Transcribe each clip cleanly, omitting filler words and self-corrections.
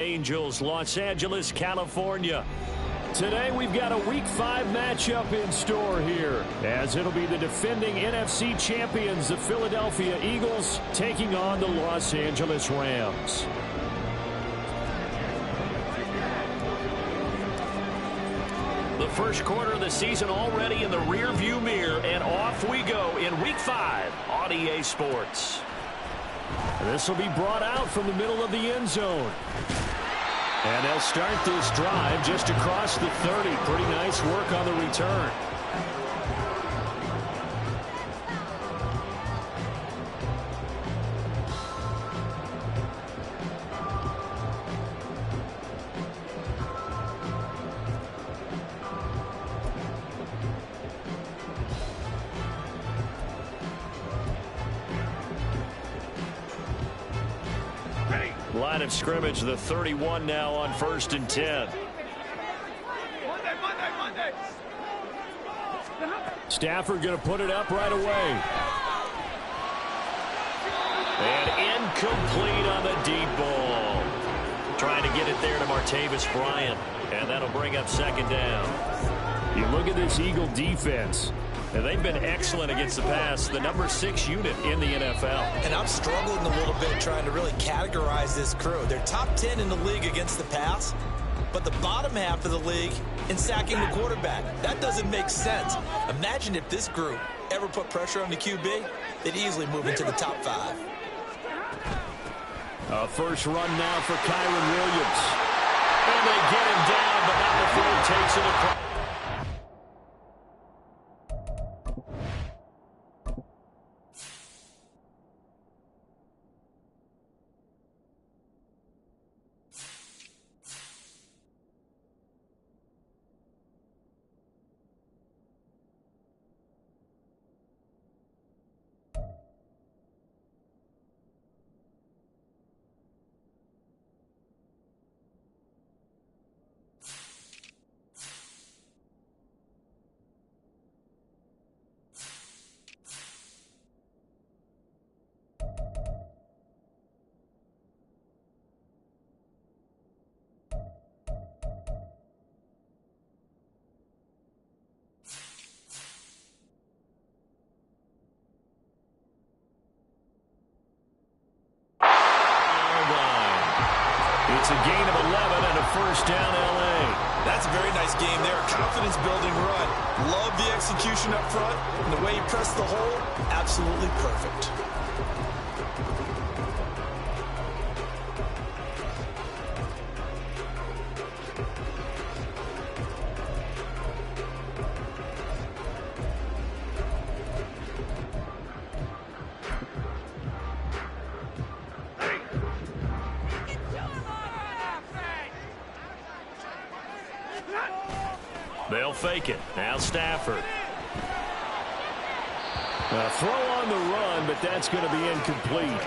Angels, Los Angeles, California. Today we've got a Week 5 matchup in store here, as it'll be the defending NFC champions, the Philadelphia Eagles, taking on the Los Angeles Rams. The first quarter of the season already in the rearview mirror, and off we go in Week 5 on EA Sports. This will be brought out from the middle of the end zone. And they'll start this drive just across the 30. Pretty nice work on the return. Line of scrimmage, the 31 now on 1st and 10. Stafford going to put it up right away. And incomplete on the deep ball. Trying to get it there to Martavis Bryant. And that'll bring up 2nd down. You look at this Eagle defense. And they've been excellent against the pass, the number 6 unit in the NFL. And I'm struggling a little bit trying to really categorize this crew. They're top 10 in the league against the pass, but the bottom half of the league in sacking the quarterback. That doesn't make sense. Imagine if this group ever put pressure on the QB, they'd easily move into the top 5. A first run now for Kyren Williams. And they get him down, but not before he takes it across. It's a gain of 11 and a first down, L.A. That's a very nice game there. Confidence-building run. Love the execution up front. And the way he pressed the hole, absolutely perfect. They'll fake it. Now Stafford. A throw on the run, but that's going to be incomplete.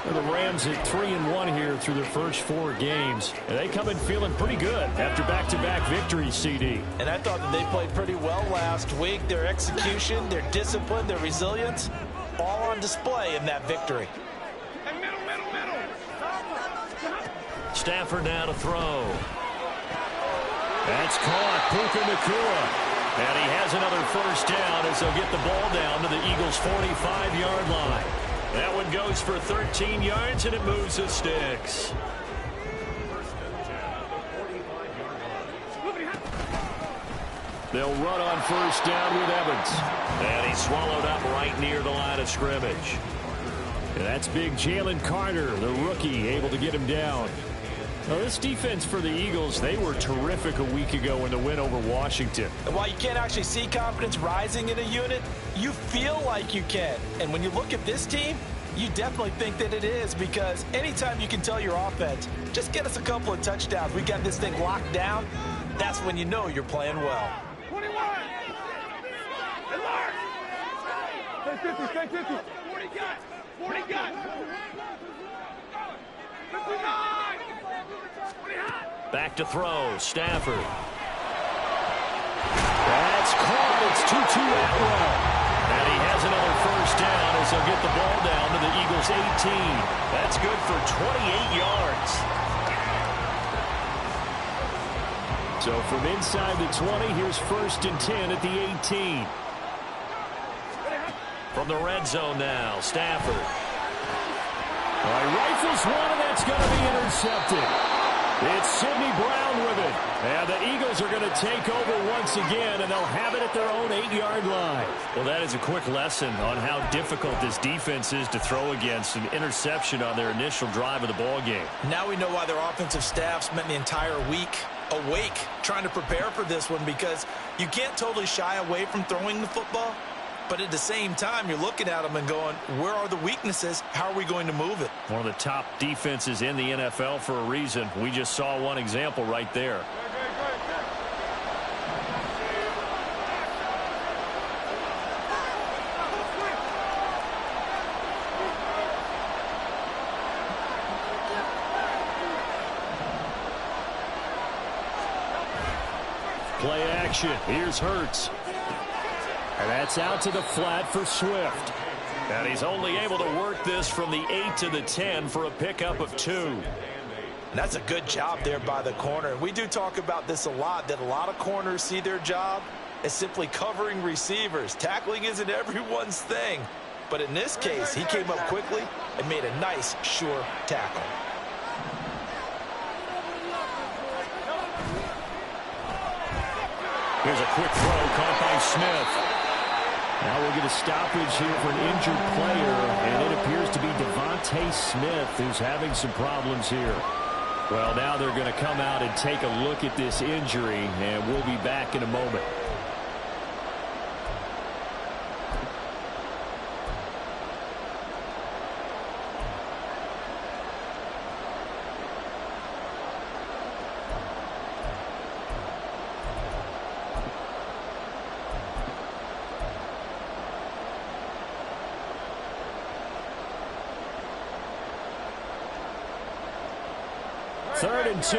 And the Rams at 3-1 here through their first 4 games. And they come in feeling pretty good after back-to-back victories, CD. And I thought that they played pretty well last week. Their execution, their discipline, their resilience, all on display in that victory. Stafford now to throw. That's caught. Puka Nacua. And he has another first down as they'll get the ball down to the Eagles' 45-yard line. That one goes for 13 yards, and it moves the sticks. They'll run on first down with Evans. And he's swallowed up right near the line of scrimmage. And that's big Jalen Carter, the rookie, able to get him down. Now, this defense for the Eagles, they were terrific a week ago in the win over Washington. And while you can't actually see confidence rising in a unit, you feel like you can. And when you look at this team, you definitely think that it is, because anytime you can tell your offense, just get us a couple of touchdowns, we got this thing locked down, that's when you know you're playing well. 21! Enlarge! Stay 50, stay 50. 40 got! 40 got! 59! Back to throw, Stafford. That's caught. It's Tutu Atwell. And he has another first down as they'll get the ball down to the Eagles' 18. That's good for 28 yards. So from inside the 20, here's 1st and 10 at the 18. From the red zone now, Stafford. All right, rifles one, and that's going to be intercepted. It's Sidney Brown with it. And the Eagles are going to take over once again, and they'll have it at their own 8-yard line. Well, that is a quick lesson on how difficult this defense is to throw against. An interception on their initial drive of the ball game. Now we know why their offensive staff spent the entire week awake trying to prepare for this one, because you can't totally shy away from throwing the football. But at the same time, you're looking at them and going, where are the weaknesses? How are we going to move it? One of the top defenses in the NFL for a reason. We just saw one example right there. Play action. Here's Hurts. And that's out to the flat for Swift. And he's only able to work this from the 8 to the 10 for a pickup of 2. And that's a good job there by the corner. And we do talk about this a lot, that a lot of corners see their job as simply covering receivers. Tackling isn't everyone's thing. But in this case, he came up quickly and made a nice, sure tackle. Here's a quick throw caught by Smith. Now we'll get a stoppage here for an injured player, and it appears to be Devontae Smith who's having some problems here. Well, now they're going to come out and take a look at this injury, and we'll be back in a moment. Third and 2.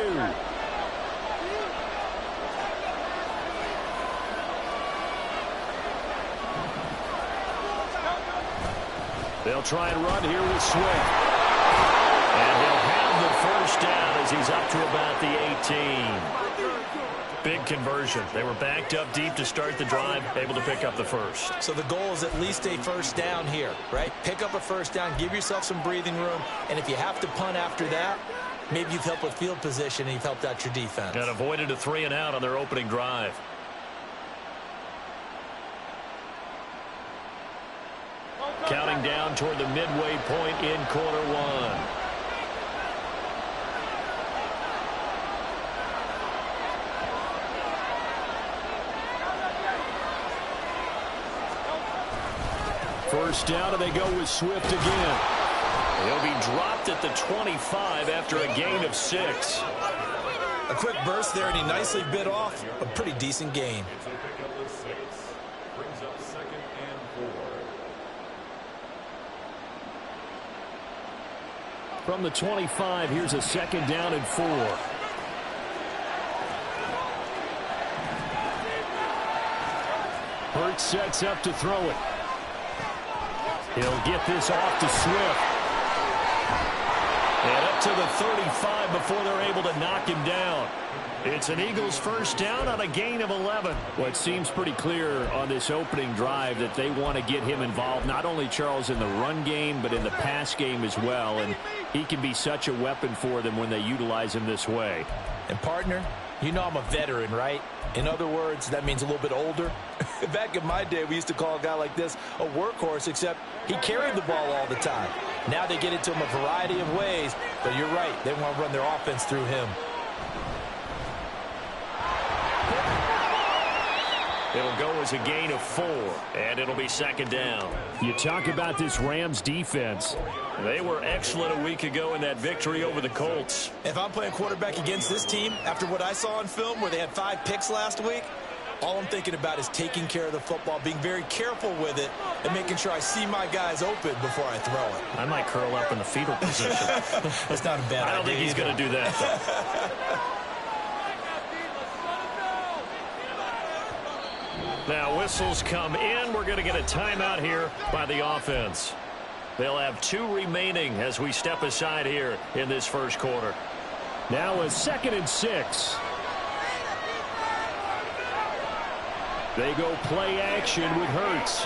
They'll try and run here with Swift. And he'll have the first down as he's up to about the 18. Big conversion. They were backed up deep to start the drive, able to pick up the first. So the goal is at least a first down here, right? Pick up a first down, give yourself some breathing room, and if you have to punt after that, maybe you've helped with field position and you've helped out your defense. And avoided a 3-and-out on their opening drive. Counting down toward the midway point in quarter one. First down, and they go with Swift again. He'll be dropped at the 25 after a gain of 6. A quick burst there, and he nicely bit off a pretty decent gain. From the 25, here's a 2nd down and 4. Hurts sets up to throw it. He'll get this off to Swift. And up to the 35 before they're able to knock him down. It's an Eagles first down on a gain of 11. Well, it seems pretty clear on this opening drive that they want to get him involved, not only, Charles, in the run game, but in the pass game as well. And he can be such a weapon for them when they utilize him this way. And, partner, you know I'm a veteran, right? In other words, that means a little bit older. Back in my day, we used to call a guy like this a workhorse, except he carried the ball all the time. Now they get it to him a variety of ways, but you're right. They want to run their offense through him. It'll go as a gain of 4, and it'll be 2nd down. You talk about this Rams defense. They were excellent a week ago in that victory over the Colts. If I'm playing quarterback against this team, after what I saw on film where they had 5 picks last week, all I'm thinking about is taking care of the football, being very careful with it, and making sure I see my guys open before I throw it. I might curl up in the fetal position. That's not a bad idea. I don't think he's going to do that, though. Now whistles come in. We're going to get a timeout here by the offense. They'll have 2 remaining as we step aside here in this first quarter. Now a 2nd and 6. They go play action with Hurts.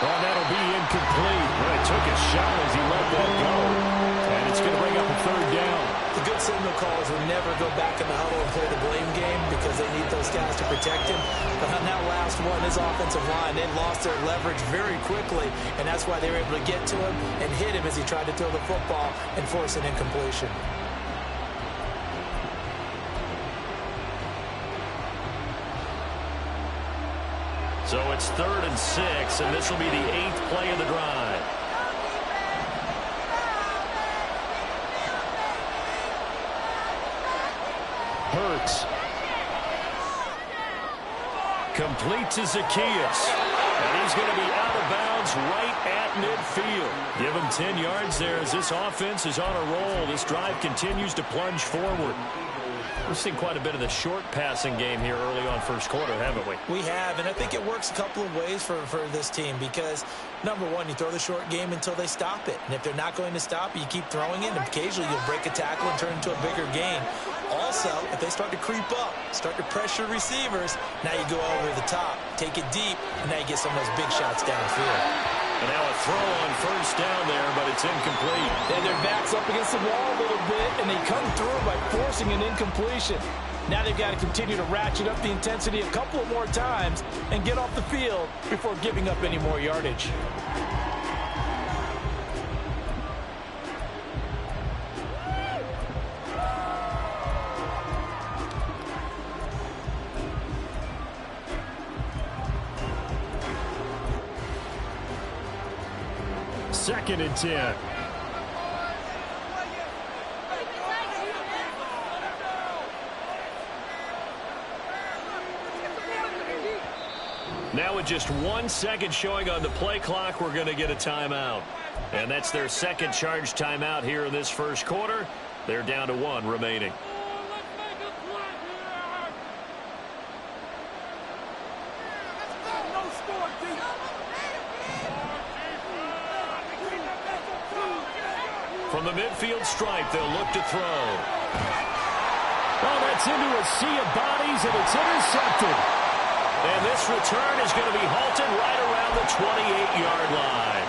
Oh, that'll be incomplete. Well, it took a shot as he let that go. And it's going to bring up a third down. The good signal callers will never go back in the huddle and play the blame game because they need those guys to protect him. But on that last one, his offensive line, they lost their leverage very quickly, and that's why they were able to get to him and hit him as he tried to throw the football and force an incompletion. So it's 3rd and 6, and this will be the 8th play of the drive. Hurts. Complete to Zaccheaus. And he's going to be out of bounds right at midfield. Give him 10 yards there as this offense is on a roll. This drive continues to plunge forward. We've seen quite a bit of the short passing game here early on first quarter, haven't we? We have, and I think it works a couple of ways for this team because, number one, you throw the short game until they stop it. And if they're not going to stop it, you keep throwing it, and occasionally you'll break a tackle and turn it into a bigger gain. Also, if they start to creep up, start to pressure receivers, now you go over the top, take it deep, and now you get some of those big shots downfield. And now a throw on first down there, but it's incomplete. And their back's up against the wall a little bit, and they come through by forcing an incompletion. Now they've got to continue to ratchet up the intensity a couple of more times and get off the field before giving up any more yardage. Second and 10. Now with just 1 second showing on the play clock, we're going to get a timeout. And that's their second charge timeout here in this first quarter. They're down to 1 remaining. From the midfield stripe, they'll look to throw. Oh, that's into a sea of bodies, and it's intercepted. And this return is going to be halted right around the 28-yard line.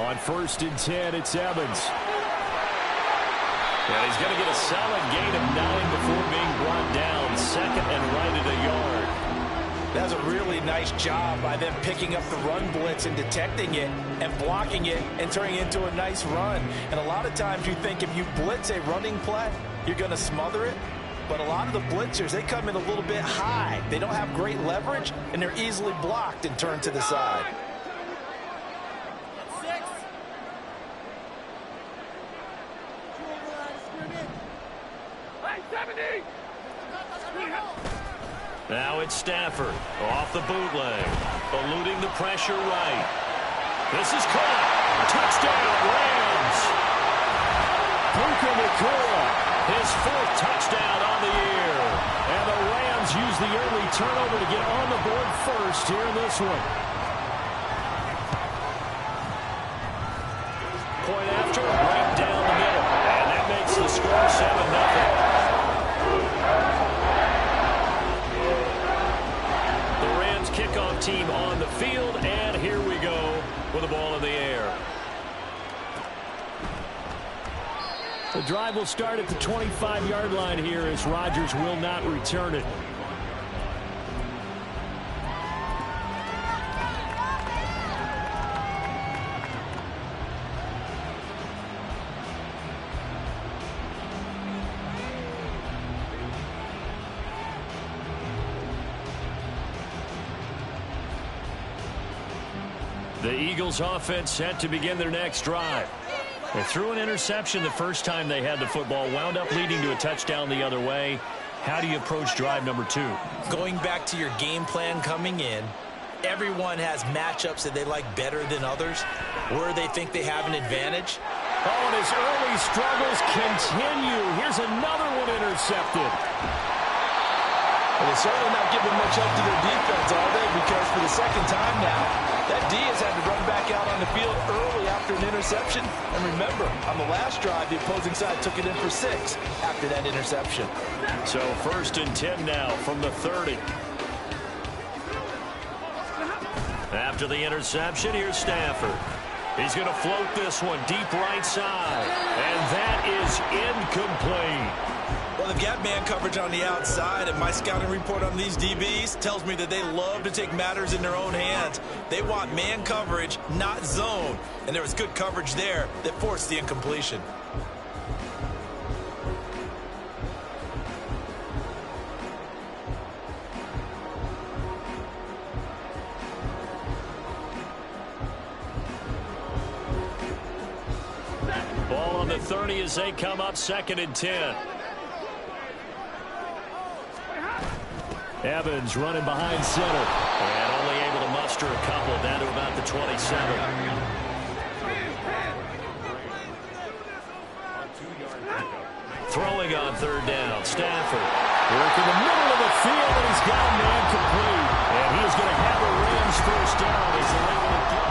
On 1st and 10, it's Evans. And he's going to get a solid gain of 9 before being brought down. Second and right at a yard. That was a really nice job by them picking up the run blitz and detecting it and blocking it and turning it into a nice run. And a lot of times you think if you blitz a running play, you're going to smother it. But a lot of the blitzers, they come in a little bit high. They don't have great leverage, and they're easily blocked and turned to the side. Now it's Stafford off the bootleg, eluding the pressure right. This is caught. Touchdown, Rams. Puka Nacua, his 4th touchdown on the year. And the Rams use the early turnover to get on the board first here in this one. Point after, right down the middle. And that makes the score 7-0. Kickoff team on the field, and here we go with the ball in the air. The drive will start at the 25-yard line here as Rodgers will not return it. The Eagles offense set to begin their next drive. They threw an interception the first time they had the football, wound up leading to a touchdown the other way. How do you approach drive number 2? Going back to your game plan coming in, everyone has matchups that they like better than others, where they think they have an advantage. Oh, and his early struggles continue. Here's another one intercepted. Well, they're certainly not giving much up to their defense, are they? Because for the second time now, That Diaz had to run back out on the field early after an interception. And remember, on the last drive, the opposing side took it in for 6 after that interception. So 1st and 10 now from the 30. After the interception, here's Stafford. He's going to float this one deep right side. And that is incomplete. Well, they've got man coverage on the outside, and my scouting report on these DBs tells me that they love to take matters in their own hands. They want man coverage, not zone. And there was good coverage there that forced the incompletion. Ball on the 30 as they come up 2nd and 10. Evans running behind center. And only able to muster a couple down to about the 27. Throwing on 3rd down. Stafford. Work in the middle of the field, and he's got a man complete. And he's going to have a Rams 1st down as they're able to get it.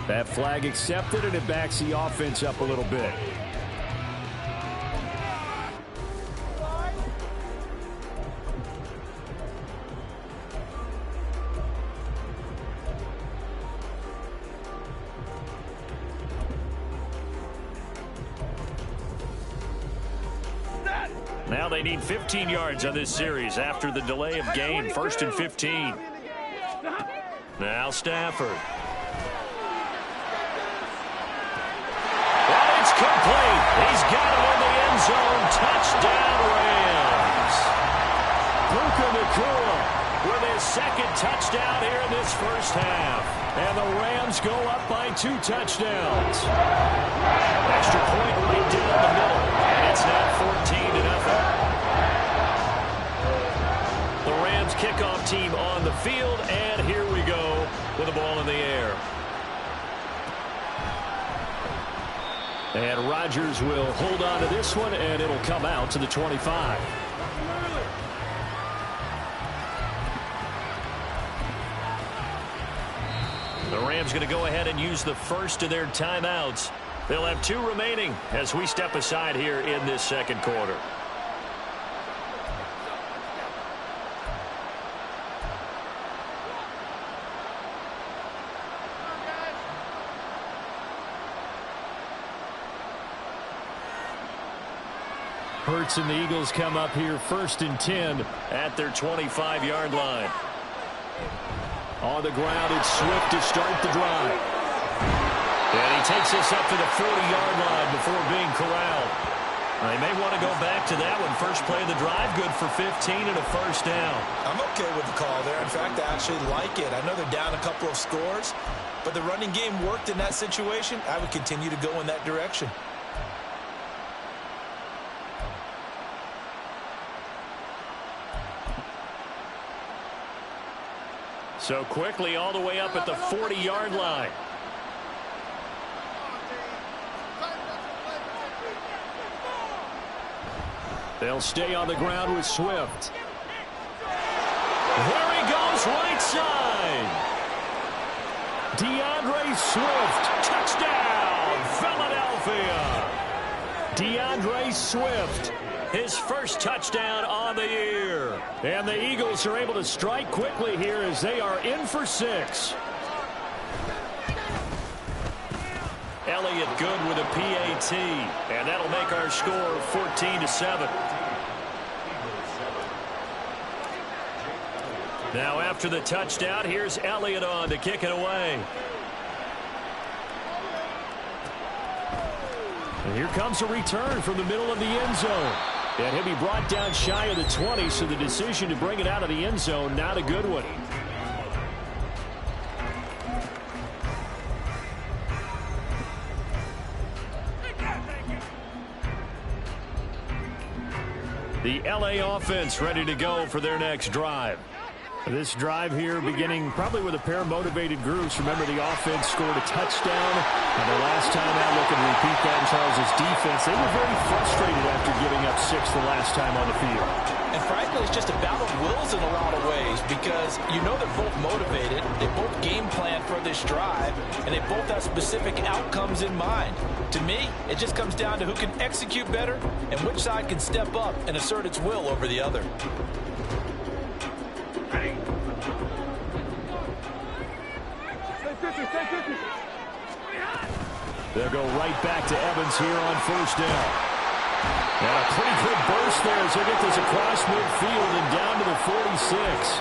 That flag accepted, and it backs the offense up a little bit. Now they need 15 yards on this series after the delay of game. 1st and 15. Now Stafford. Complete. He's got it in the end zone. Touchdown, Rams. Puka Nacua with his 2nd touchdown here in this 1st half. And the Rams go up by 2 touchdowns. Extra point right down the middle. And it's now 14-0. The Rams kickoff team on the field. And here we go with the ball in the air. And Rodgers will hold on to this one, and it'll come out to the 25. The Rams going to go ahead and use the first of their timeouts. They'll have 2 remaining as we step aside here in this 2nd quarter. Hurts and the Eagles come up here 1st and 10 at their 25-yard line. On the ground, it's Swift to start the drive. And he takes us up to the 40-yard line before being corralled. They may want to go back to that one. First play of the drive, good for 15 and a 1st down. I'm okay with the call there. In fact, I actually like it. I know they're down a couple of scores, but the running game worked in that situation. I would continue to go in that direction. So quickly all the way up at the 40-yard line. They'll stay on the ground with Swift. There he goes, right side. DeAndre Swift, touchdown, Philadelphia. DeAndre Swift, his 1st touchdown on the year. And the Eagles are able to strike quickly here as they are in for 6. Elliott good with a PAT, and that'll make our score 14-7. Now after the touchdown, here's Elliott on to kick it away. And here comes a return from the middle of the end zone. And he'll be brought down shy of the 20, so the decision to bring it out of the end zone, not a good one. The LA offense ready to go for their next drive. This drive here beginning probably with a pair of motivated groups. Remember, the offense scored a touchdown. And the last time out, looking to repeat that in Charles' defense, they were very frustrated after giving up 6 the last time on the field. And frankly, it's just a battle of wills in a lot of ways because you know they're both motivated. They both game plan for this drive, and they both have specific outcomes in mind. To me, it just comes down to who can execute better and which side can step up and assert its will over the other. They'll go right back to Evans here on first down. And a pretty good burst there as they get this across midfield and down to the 46.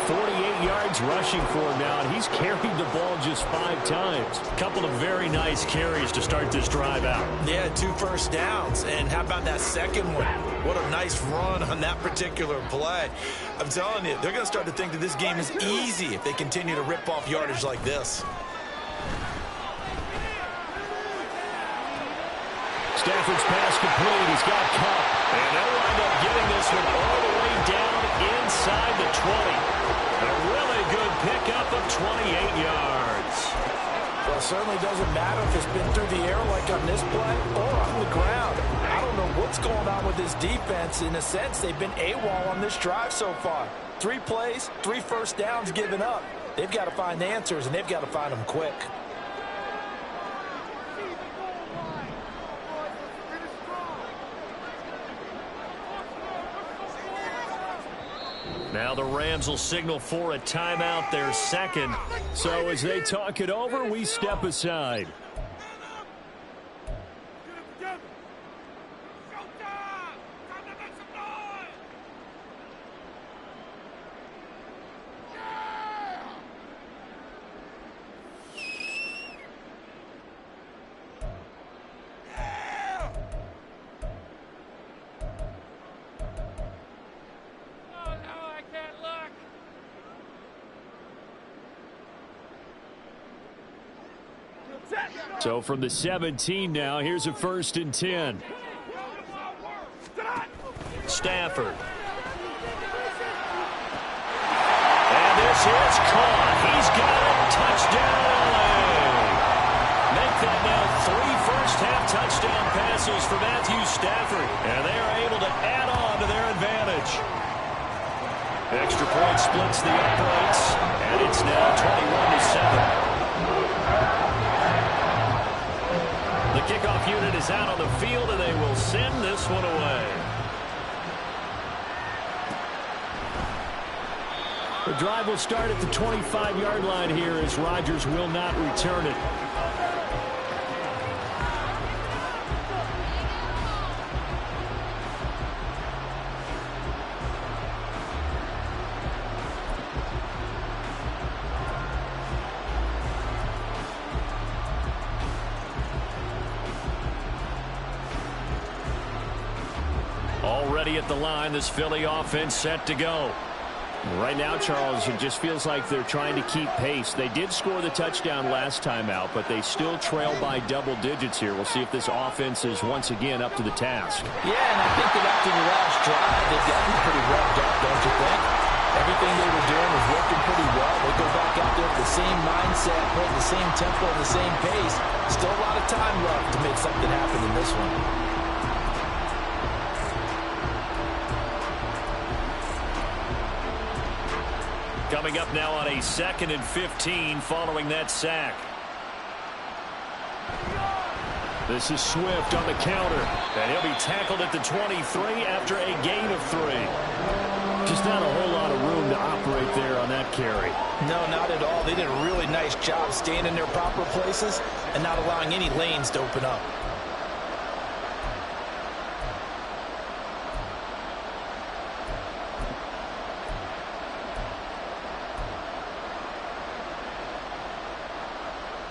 48 yards rushing for him now, and he's carried the ball just 5 times. A couple of very nice carries to start this drive out. Yeah, 2 first downs. And how about that second one? What a nice run on that particular play. I'm telling you, they're going to start to think that this game is easy if they continue to rip off yardage like this. Stafford's pass complete. He's got Kupp. And they'll wind up getting this one all the way down inside the 20. A really good pickup of 28 yards. Well, it certainly doesn't matter if it's been through the air like on this play or on the ground. I don't know what's going on with this defense. In a sense, they've been AWOL on this drive so far. 3 plays, 3 first downs given up. They've got to find answers, and they've got to find them quick. Now the Rams will signal for a timeout, their second. So as they talk it over, we step aside. So from the 17 now, here's a 1st and 10. Stafford. And this is caught. He's got it. Touchdown, LA. Make that now 3 first-half touchdown passes for Matthew Stafford. And they are able to add on to their advantage. Extra point splits the uprights. And it's now 21-7. The kickoff unit is out on the field, and they will send this one away. The drive will start at the 25-yard line here as Rodgers will not return it. Already at the line, this Philly offense set to go. Right now, Charles, it just feels like they're trying to keep pace. They did score the touchdown last time out, but they still trail by double digits here. We'll see if this offense is once again up to the task. Yeah, and I think that after the last drive, they've gotten pretty revved up, don't you think? Everything they were doing was working pretty well. They go back out there with the same mindset, playing the same tempo and the same pace. Still a lot of time left to make something happen in this one. Coming up now on a 2nd and 15 following that sack. This is Swift on the counter, and he'll be tackled at the 23 after a gain of 3. Just not a whole lot of room to operate there on that carry. No, not at all. They did a really nice job staying in their proper places and not allowing any lanes to open up.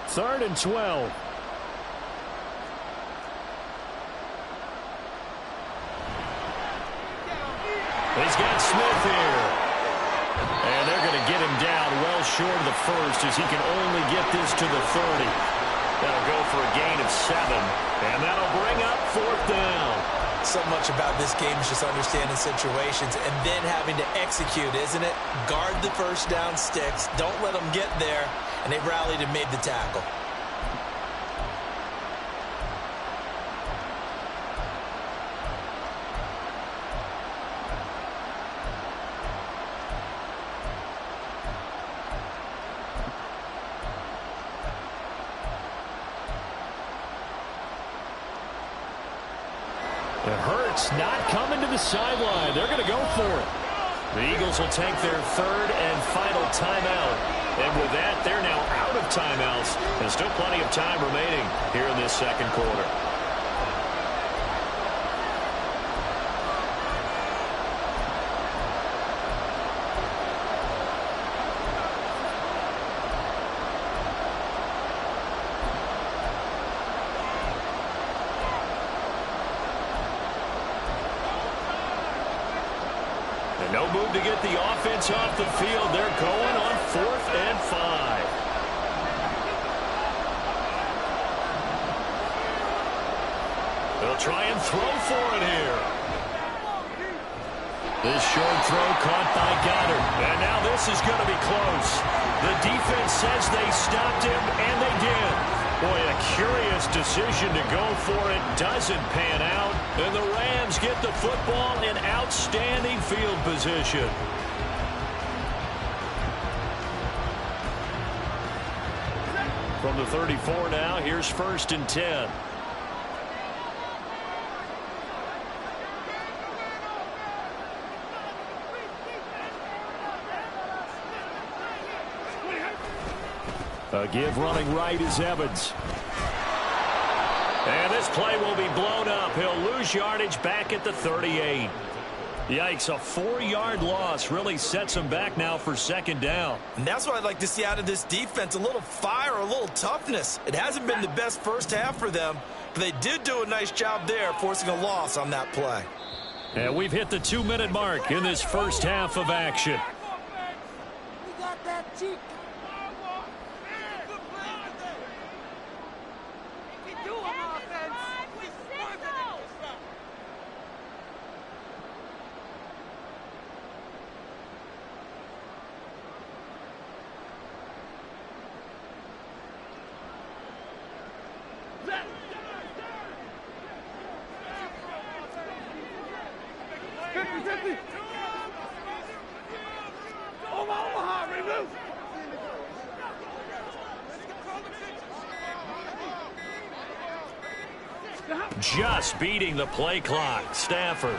Third and 12. got Smith here. And they're going to get him down well short of the first as he can only get this to the 30. That'll go for a gain of 7. And that'll bring up 4th down. So much about this game is just understanding situations and then having to execute, isn't it? Guard the first down sticks. Don't let them get there. And they rallied and made the tackle. Hurts not coming to the sideline. They're going to go for it. The Eagles will take their 3rd and final timeout. And with that, they're now out of timeouts. There's still plenty of time remaining here in this 2nd quarter. No move to get the offense off the field. They're going on 4th and 5. They'll try and throw for it here. This short throw caught by Goddard. And now this is going to be close. The defense says they stopped him, and they did. Boy, a curious decision to go for it. Doesn't pan out. And the Rams get the football in outstanding field position. From the 34 now, here's 1st and 10. A give running right is Evans. And this play will be blown up. He'll lose yardage back at the 38. Yikes, a 4-yard loss really sets him back now for 2nd down. And that's what I'd like to see out of this defense, a little fire, a little toughness. It hasn't been the best first half for them, but they did do a nice job there forcing a loss on that play. And we've hit the 2-minute mark in this first half of action. We got that cheek. Just beating the play clock. Stafford.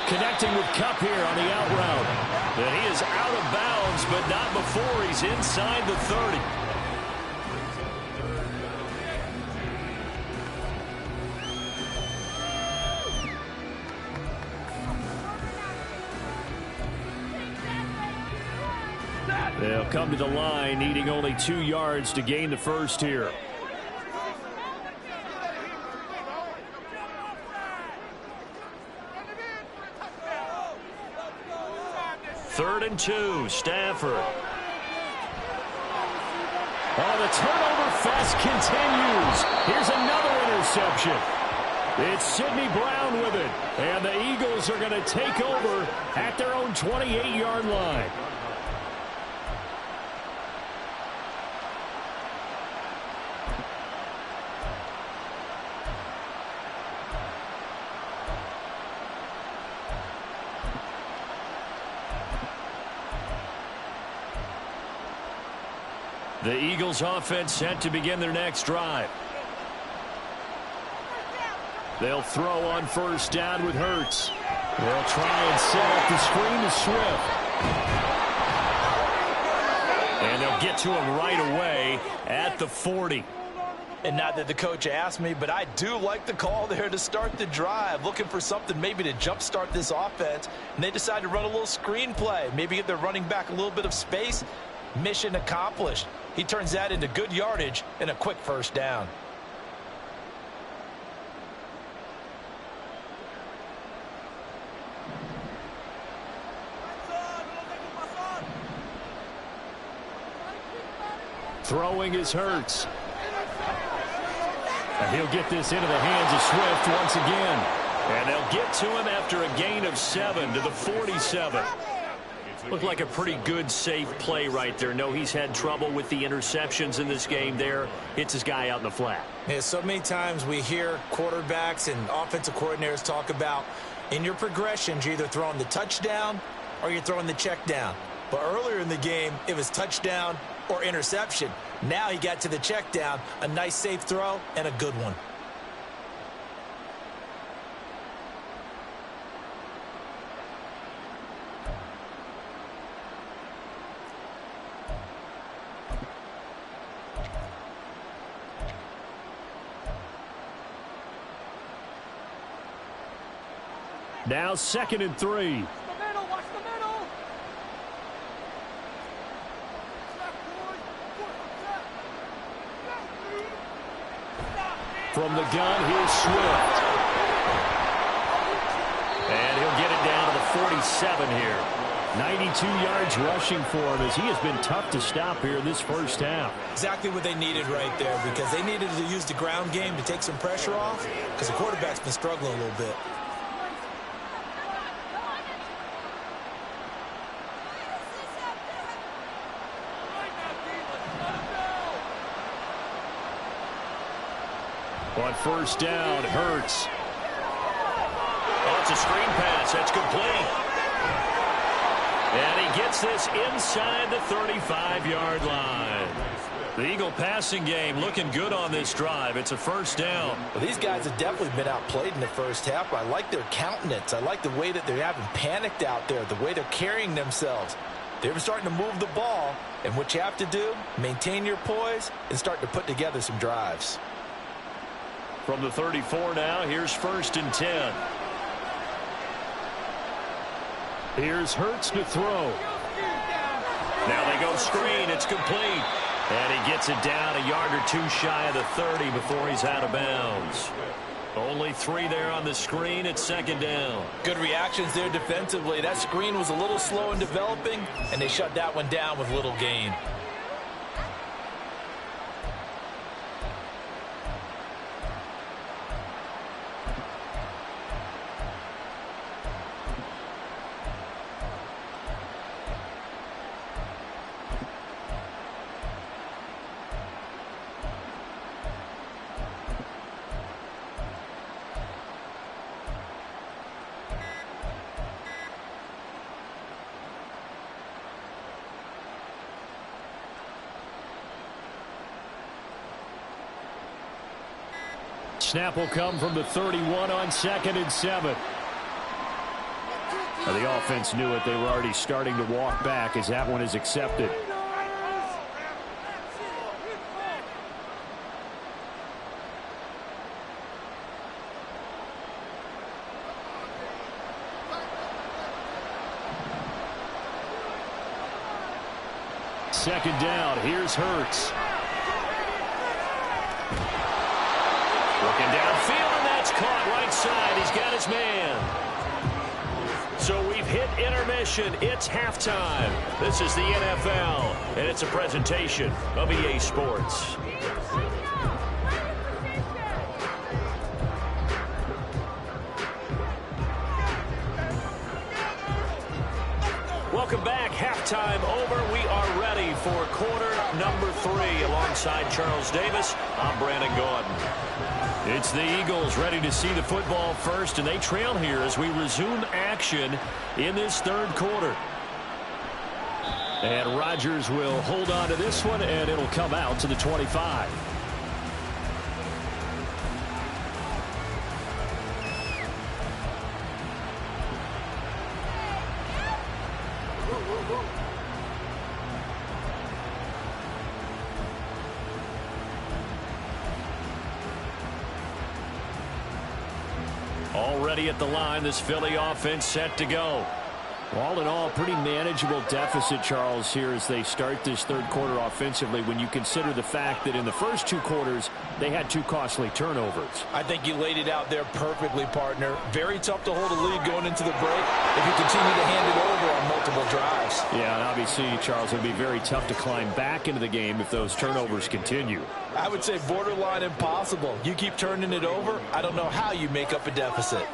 Connecting with Kupp here on the out route. And he is out of bounds, but not before he's inside the 30. They'll come to the line, needing only 2 yards to gain the first here. 3rd and 2, Stafford. Oh, the turnover fest continues. Here's another interception. It's Sidney Brown with it. And the Eagles are going to take over at their own 28-yard line. The Eagles offense set to begin their next drive. They'll throw on 1st down with Hurts. They'll try and set up the screen to Swift. And they'll get to him right away at the 40. And not that the coach asked me, but I do like the call there to start the drive. Looking for something maybe to jumpstart this offense. And they decide to run a little screen play. Maybe give their running back a little bit of space. Mission accomplished. He turns that into good yardage and a quick 1st down. Throwing is Hurts. And he'll get this into the hands of Swift once again. And they'll get to him after a gain of 7 to the 47. Looked like a pretty good, safe play right there. No, he's had trouble with the interceptions in this game there. Hits his guy out in the flat. Yeah, so many times we hear quarterbacks and offensive coordinators talk about in your progressions, you're either throwing the touchdown or you're throwing the check down. But earlier in the game, it was touchdown or interception. Now he got to the check down, a nice safe throw, and a good one. Now 2nd and 3. Watch the middle. From the gun, here's Swift. And he'll get it down to the 47 here. 92 yards rushing for him as he has been tough to stop here in this first half. Exactly what they needed right there, because they needed to use the ground game to take some pressure off, because the quarterback's been struggling a little bit. On first down, Hurts. Oh, it's a screen pass. That's complete. And he gets this inside the 35-yard line. The Eagle passing game looking good on this drive. It's a first down. Well, these guys have definitely been outplayed in the first half. I like their countenance. I like the way that they're having panicked out there, the way they're carrying themselves. They're starting to move the ball, and what you have to do, maintain your poise and start to put together some drives. From the 34 now, here's 1st and 10. Here's Hurts to throw. Now they go screen. It's complete. And he gets it down a yard or two shy of the 30 before he's out of bounds. Only 3 there on the screen. It's 2nd down. Good reactions there defensively. That screen was a little slow in developing, and they shut that one down with little gain. Snap will come from the 31 on 2nd and 7. Now the offense knew it. They were already starting to walk back as that one is accepted. Second down. Here's Hurts. Looking downfield, and that's caught right side. He's got his man. So we've hit intermission. It's halftime. This is the NFL, and it's a presentation of EA Sports. Welcome back. Halftime over. We are ready for quarter number 3. Alongside Charles Davis, I'm Brandon Gaudin. It's the Eagles ready to see the football first, and they trail here as we resume action in this 3rd quarter. And Rodgers will hold on to this one, and it'll come out to the 25. Already at the line, this Philly offense set to go. All in all, pretty manageable deficit, Charles, here as they start this third quarter offensively when you consider the fact that in the first two quarters, they had 2 costly turnovers. I think you laid it out there perfectly, partner. Very tough to hold a lead going into the break if you continue to hand it over on multiple drives. Yeah, and obviously, Charles, it would be very tough to climb back into the game if those turnovers continue. I would say borderline impossible. You keep turning it over, I don't know how you make up a deficit.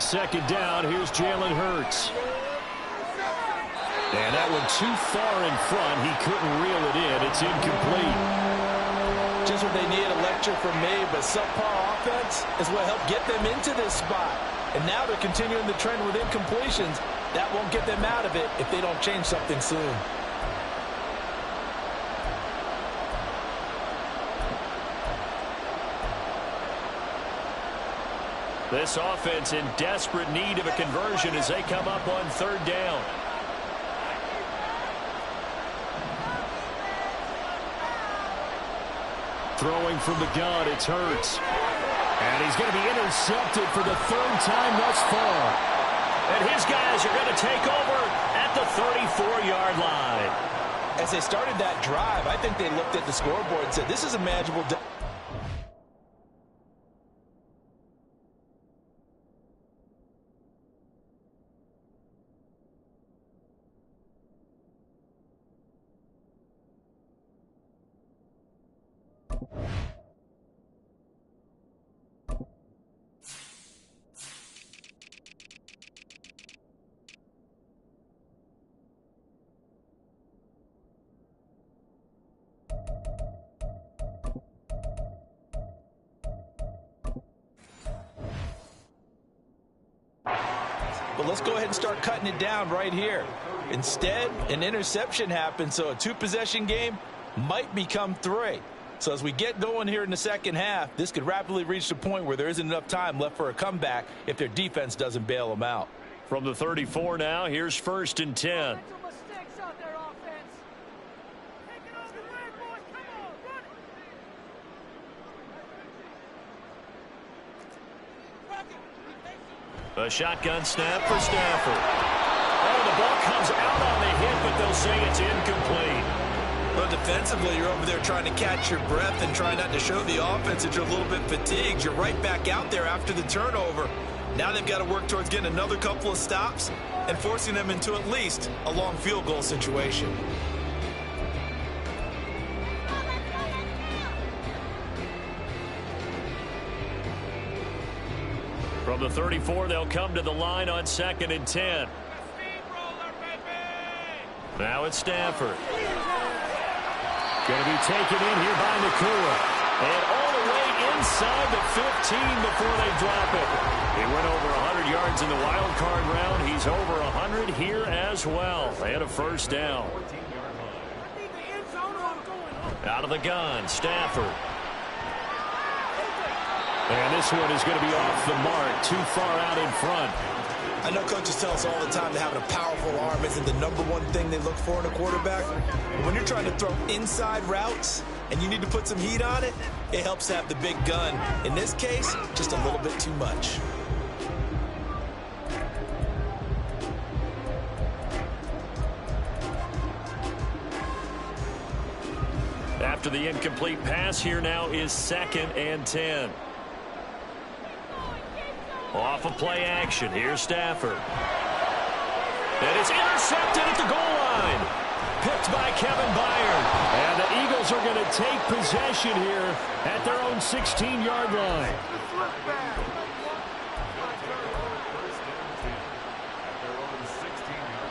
Second down, here's Jalen Hurts. And that one too far in front. He couldn't reel it in. It's incomplete. Just what they need, a lecture from me, but subpar offense is what helped get them into this spot. And now they're continuing the trend with incompletions. That won't get them out of it if they don't change something soon. This offense in desperate need of a conversion as they come up on third down. Throwing from the gun, it's Hurts. And he's going to be intercepted for the third time thus far. And his guys are going to take over at the 34-yard line. As they started that drive, I think they looked at the scoreboard and said, this is a manageable. But let's go ahead and start cutting it down right here. Instead, an interception happened, so a 2-possession game might become 3. So as we get going here in the second half, this could rapidly reach the point where there isn't enough time left for a comeback if their defense doesn't bail them out. From the 34 now, here's 1st and 10. A shotgun snap for Stafford. Oh, the ball comes out on the hit, but they'll say it's incomplete. Well, defensively, you're over there trying to catch your breath and try not to show the offense that you're a little bit fatigued. You're right back out there after the turnover. Now they've got to work towards getting another couple of stops and forcing them into at least a long field goal situation. From the 34, they'll come to the line on 2nd and 10. Now it's Stafford. Going to be taken in here by Nakua. And all the way inside the 15 before they drop it. He went over 100 yards in the wild card round. He's over 100 here as well. And a first down. Out of the gun, Stafford. And this one is going to be off the mark, too far out in front. I know coaches tell us all the time that having a powerful arm isn't the #1 thing they look for in a quarterback. But when you're trying to throw inside routes and you need to put some heat on it, it helps have the big gun. In this case, just a little bit too much. After the incomplete pass, here now is 2nd and 10. Off of play action. Here's Stafford. And it's intercepted at the goal line. Picked by Kevin Byard. And the Eagles are going to take possession here at their own 16-yard line.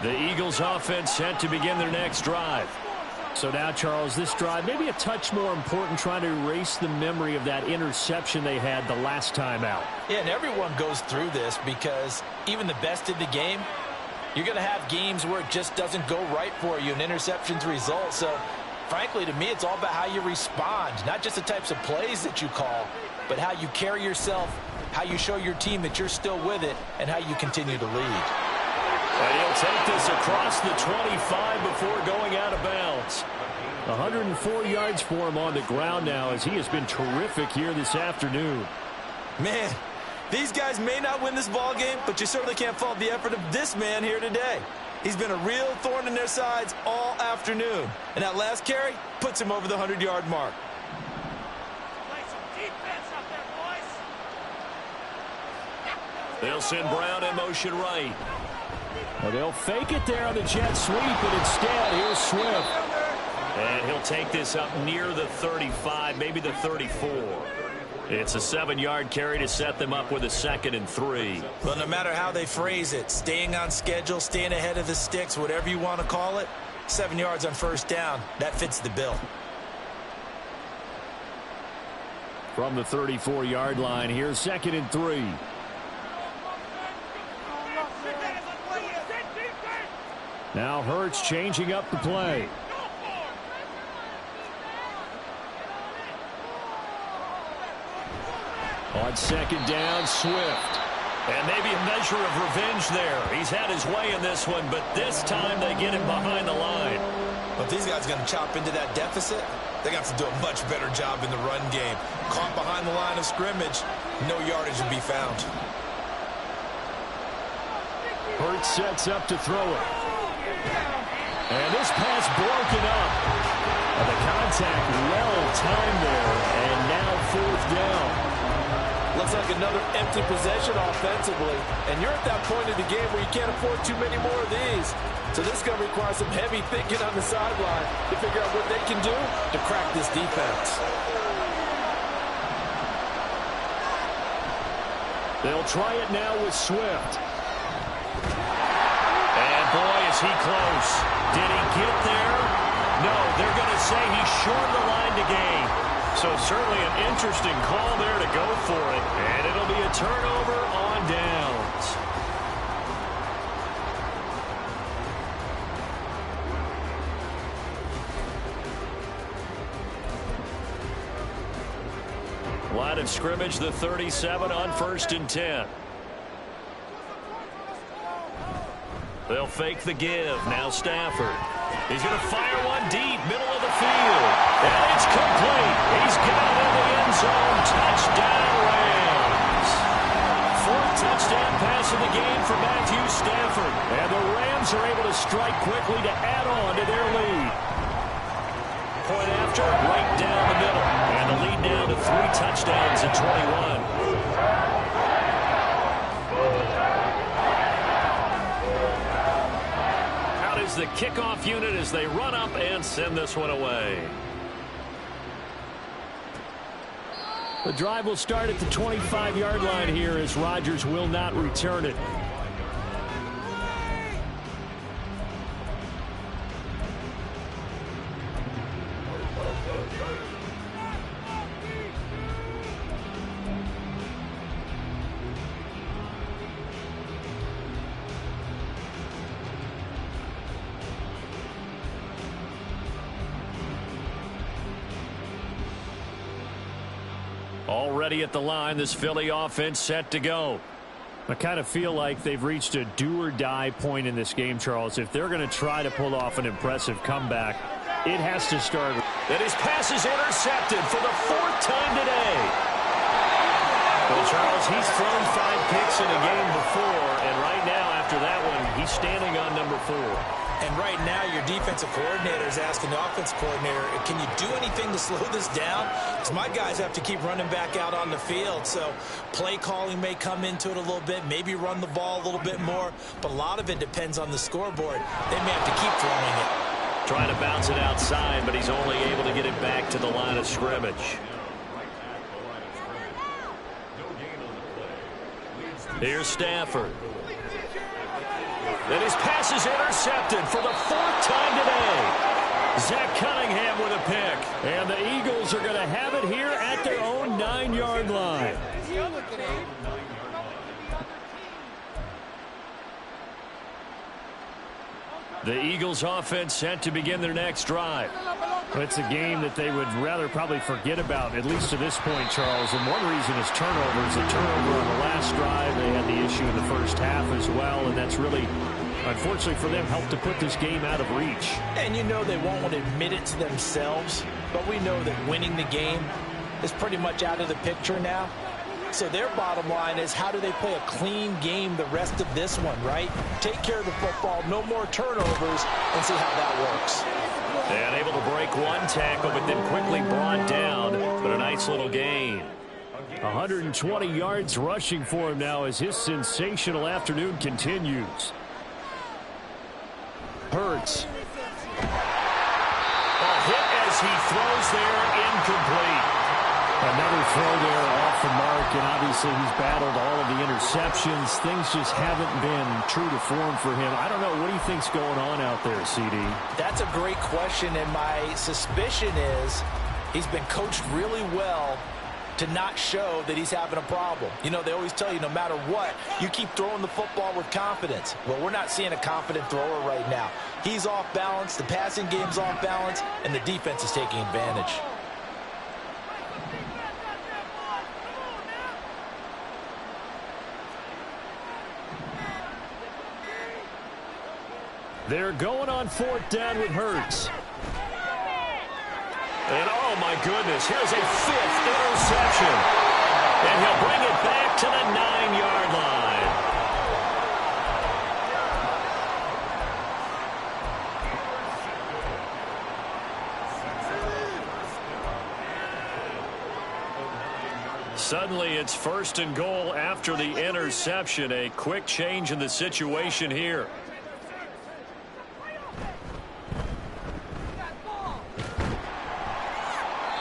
The Eagles offense set to begin their next drive. So now, Charles, this drive maybe a touch more important, trying to erase the memory of that interception they had the last time out. Yeah, and everyone goes through this because even the best in the game, you're going to have games where it just doesn't go right for you, and interceptions result. So, frankly, to me, it's all about how you respond, not just the types of plays that you call, but how you carry yourself, how you show your team that you're still with it, and how you continue to lead. And he'll take this across the 25 before going out of bounds. 104 yards for him on the ground now as he has been terrific here this afternoon. Man, These guys may not win this ball game, but you certainly can't fault the effort of this man here today. He's been a real thorn in their sides all afternoon. And that last carry puts him over the 100-yard mark. They'll send Brown in motion right. Well, they'll fake it there on the jet sweep, but instead, here's Swift. And he'll take this up near the 35, maybe the 34. It's a 7-yard carry to set them up with a 2nd and 3. Well, no matter how they phrase it, staying on schedule, staying ahead of the sticks, whatever you want to call it, 7 yards on first down, that fits the bill. From the 34-yard line, here's 2nd and 3. Now Hurts changing up the play. On 2nd down, Swift. And maybe a measure of revenge there. He's had his way in this one, but this time they get him behind the line. But these guys are going to chop into that deficit. They got to do a much better job in the run game. Caught behind the line of scrimmage, no yardage to be found. Hurts sets up to throw it. And this pass broken up. And the contact well timed there. And now 4th down. Looks like another empty possession offensively. And you're at that point in the game where you can't afford too many more of these. So this is going to require some heavy thinking on the sideline to figure out what they can do to crack this defense. They'll try it now with Swift. And boy, is he close. Did he get there? No, they're going to say he's short of the line to gain. So certainly an interesting call there to go for it. And it'll be a turnover on downs. Line of scrimmage, the 37 on 1st and 10. They'll fake the give. Now Stafford. He's going to fire one deep, middle of the field. And it's complete. He's got it in the end zone. Touchdown, Rams. 4th touchdown pass of the game for Matthew Stafford. And the Rams are able to strike quickly to add on to their lead. Point after, right down the middle. And the lead down to 3 touchdowns at 21. The kickoff unit as they run up and send this one away. The drive will start at the 25-yard line here as Rodgers will not return it. Already at the line, this Philly offense set to go. I kind of feel like they've reached a do-or-die point in this game, Charles. If they're going to try to pull off an impressive comeback, it has to start. And his pass is intercepted for the 4th time today. Well, Charles, he's thrown 5 picks in a game before, and right now, after that one, he's standing on number 4. And right now, your defensive coordinator is asking the offensive coordinator, can you do anything to slow this down? Because my guys have to keep running back out on the field. So play calling may come into it a little bit, maybe run the ball a little bit more. But a lot of it depends on the scoreboard. They may have to keep throwing it. Trying to bounce it outside, but he's only able to get it back to the line of scrimmage. Here's Stafford. And his pass is intercepted for the 4th time today. Zach Cunningham with a pick. And the Eagles are going to have it here at their own 9-yard line. The Eagles offense set to begin their next drive. It's a game that they would rather probably forget about, at least to this point, Charles. And one reason is turnovers. A turnover on the last drive. They had the issue in the first half as well, and that's really, unfortunately for them, helped to put this game out of reach. And you know they won't want to admit it to themselves, but we know that winning the game is pretty much out of the picture now. So their bottom line is, how do they play a clean game the rest of this one, right? Take care of the football, no more turnovers, and see how that works. And able to break one tackle, but then quickly brought down. But a nice little gain. 120 yards rushing for him now as his sensational afternoon continues. Hurts. A hit as he throws there, incomplete. Another throw there off the mark, and obviously he's battled all of the interceptions. Things just haven't been true to form for him. I don't know. What do you think's going on out there, CD? That's a great question, and my suspicion is he's been coached really well to not show that he's having a problem. You know, they always tell you no matter what, you keep throwing the football with confidence. Well, we're not seeing a confident thrower right now. He's off balance, the passing game's off balance, and the defense is taking advantage. They're going on 4th down with Hurts. And oh my goodness, here's a 5th interception. And he'll bring it back to the 9-yard line. Suddenly it's 1st and goal after the interception. A quick change in the situation here.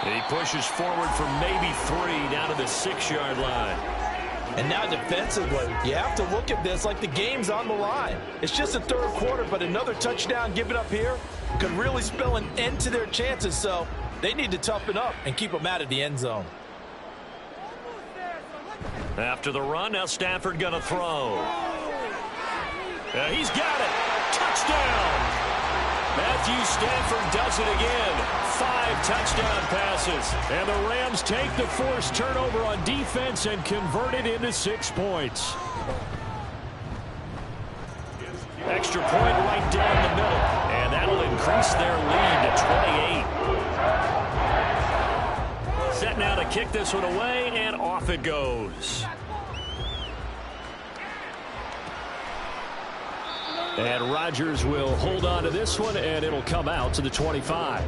He pushes forward for maybe 3 down to the 6-yard line. And now defensively, you have to look at this like the game's on the line. It's just the 3rd quarter, but another touchdown given up here could really spell an end to their chances. So they need to toughen up and keep them out of the end zone. After the run, now Stafford going to throw. He's got it. Touchdown. Matthew Stafford does it again. 5 touchdown passes. And the Rams take the forced turnover on defense and convert it into 6 points. Extra point right down the middle. And that'll increase their lead to 28. Set now to kick this one away, and off it goes. And Rodgers will hold on to this one, and it'll come out to the 25.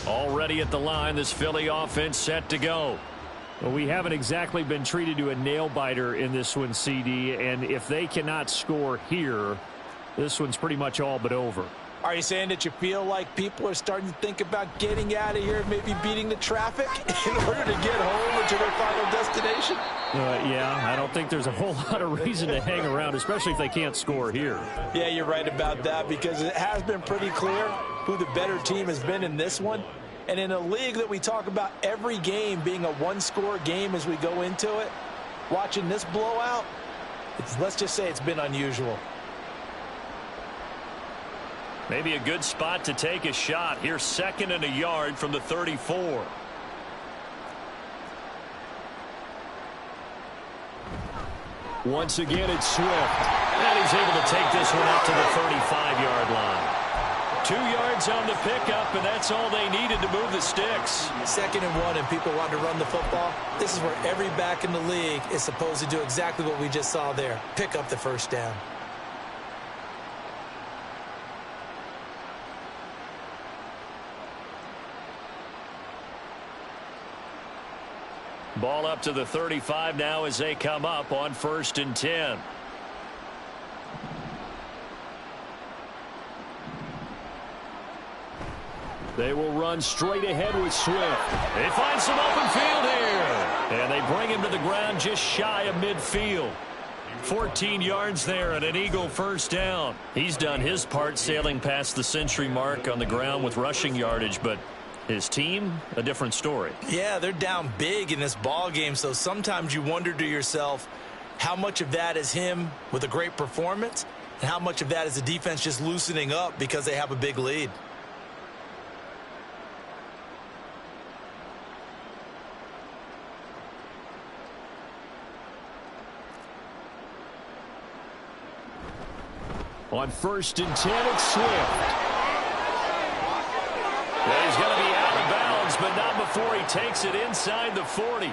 Already at the line, this Philly offense set to go. Well, we haven't exactly been treated to a nail-biter in this one, CD, and if they cannot score here, this one's pretty much all but over. Are you saying that you feel like people are starting to think about getting out of here, maybe beating the traffic in order to get home or to their final destination? Yeah, I don't think there's a whole lot of reason to hang around, especially if they can't score here. Yeah, you're right about that, because it has been pretty clear who the better team has been in this one. And in a league that we talk about every game being a one-score game as we go into it, watching this blowout, let's just say it's been unusual. Maybe a good spot to take a shot. Here's 2nd and a yard from the 34. Once again, it's Swift. And he's able to take this one up to the 35-yard line. 2 yards on the pickup, and that's all they needed to move the sticks. 2nd and 1, and people want to run the football. This is where every back in the league is supposed to do exactly what we just saw there. Pick up the 1st down. Ball up to the 35 now as they come up on 1st and 10. They will run straight ahead with Swift. They find some open field here. And they bring him to the ground just shy of midfield. 14 yards there and an Eagle 1st down. He's done his part sailing past the century mark on the ground with rushing yardage, but his team, a different story. Yeah, they're down big in this ball game, so sometimes you wonder to yourself how much of that is him with a great performance and how much of that is the defense just loosening up because they have a big lead. On 1st and 10, it's Swift. Well, he's going to be out of bounds, but not before he takes it inside the 40.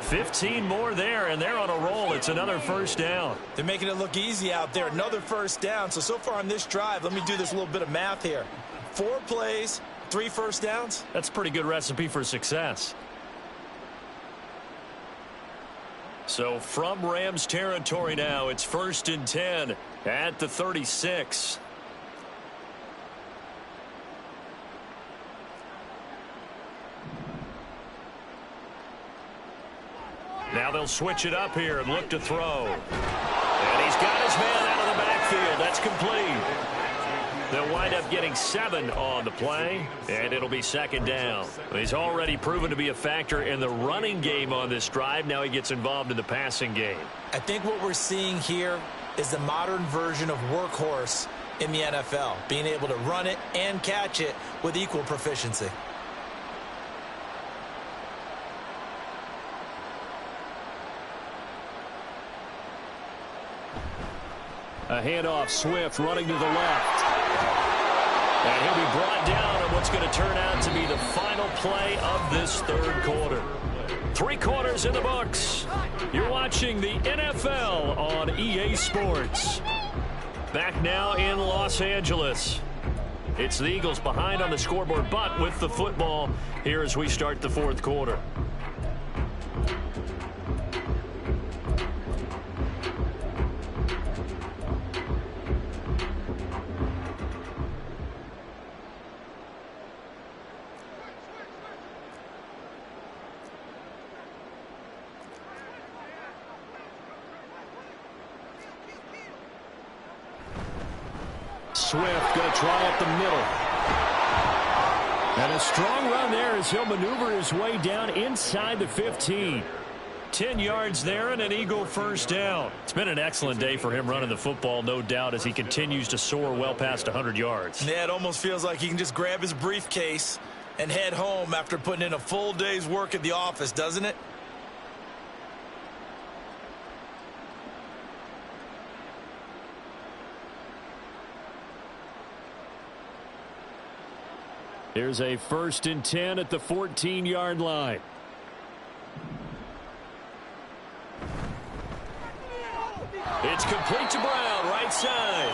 15 more there, and they're on a roll. It's another first down. They're making it look easy out there. Another first down. So far on this drive, let me do this little bit of math here. 4 plays, 3 first downs. That's a pretty good recipe for success. So from Rams territory now, it's 1st and 10 at the 36. Now they'll switch it up here and look to throw. And he's got his man out of the backfield. That's complete. They'll wind up getting 7 on the play, and it'll be 2nd down. He's already proven to be a factor in the running game on this drive. Now he gets involved in the passing game. I think what we're seeing here is the modern version of workhorse in the NFL, being able to run it and catch it with equal proficiency. A handoff, Swift running to the left. And he'll be brought down on what's going to turn out to be the final play of this 3rd quarter. 3 quarters in the books. You're watching the NFL on EA Sports. Back now in Los Angeles. It's the Eagles behind on the scoreboard, but with the football here as we start the 4th quarter. Swift going to try up the middle. And a strong run there as he'll maneuver his way down inside the 15. 10 yards there and an Eagle first down. It's been an excellent day for him running the football, no doubt, as he continues to soar well past 100 yards. Yeah, it almost feels like he can just grab his briefcase and head home after putting in a full day's work at the office, doesn't it? Here's a 1st and 10 at the 14-yard line. It's complete to Brown, right side.